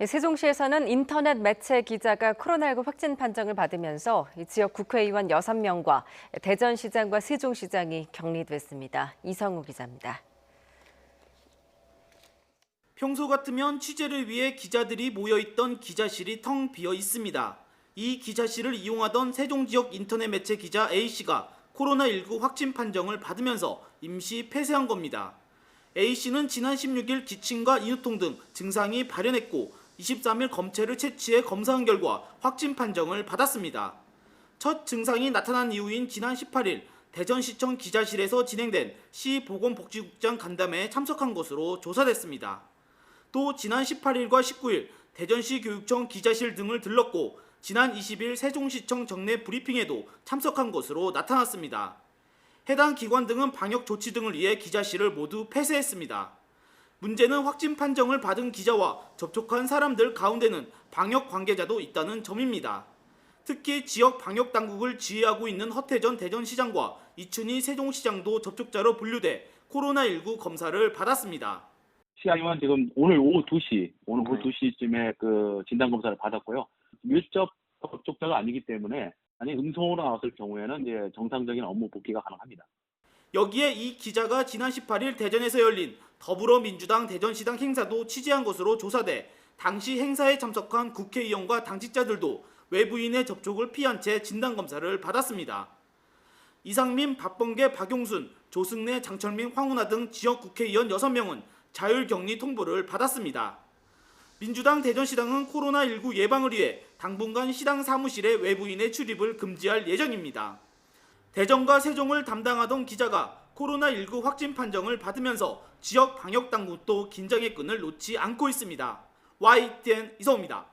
세종시에서는 인터넷 매체 기자가 코로나19 확진 판정을 받으면서 지역 국회의원 6명과 대전시장과 세종시장이 격리됐습니다. 이성우 기자입니다. 평소 같으면 취재를 위해 기자들이 모여있던 기자실이 텅 비어 있습니다. 이 기자실을 이용하던 세종 지역 인터넷 매체 기자 A씨가 코로나19 확진 판정을 받으면서 임시 폐쇄한 겁니다. A씨는 지난 16일 기침과 인후통 등 증상이 발현했고 23일 검체를 채취해 검사한 결과 확진 판정을 받았습니다. 첫 증상이 나타난 이후인 지난 18일 대전시청 기자실에서 진행된 시보건복지국장 간담회에 참석한 것으로 조사됐습니다. 또 지난 18일과 19일 대전시 교육청 기자실 등을 들렀고 지난 20일 세종시청 정례 브리핑에도 참석한 것으로 나타났습니다. 해당 기관 등은 방역 조치 등을 위해 기자실을 모두 폐쇄했습니다. 문제는 확진 판정을 받은 기자와 접촉한 사람들 가운데는 방역 관계자도 있다는 점입니다. 특히 지역 방역 당국을 지휘하고 있는 허태전 대전시장과 이춘희 세종시장도 접촉자로 분류돼 코로나19 검사를 받았습니다. 시장님은 지금 오늘 오후 2시쯤에 그 진단 검사를 받았고요. 밀접 접촉자가 아니기 때문에 만약 음성으로 나왔을 경우에는 이제 정상적인 업무 복귀가 가능합니다. 여기에 이 기자가 지난 18일 대전에서 열린 더불어민주당 대전시당 행사도 취재한 것으로 조사돼 당시 행사에 참석한 국회의원과 당직자들도 외부인의 접촉을 피한 채 진단검사를 받았습니다. 이상민, 박범계, 박용순, 조승래, 장철민, 황운하 등 지역 국회의원 6명은 자율격리 통보를 받았습니다. 민주당 대전시당은 코로나19 예방을 위해 당분간 시당 사무실에 외부인의 출입을 금지할 예정입니다. 대전과 세종을 담당하던 기자가 코로나19 확진 판정을 받으면서 지역 방역당국도 긴장의 끈을 놓지 않고 있습니다. YTN 이성우입니다.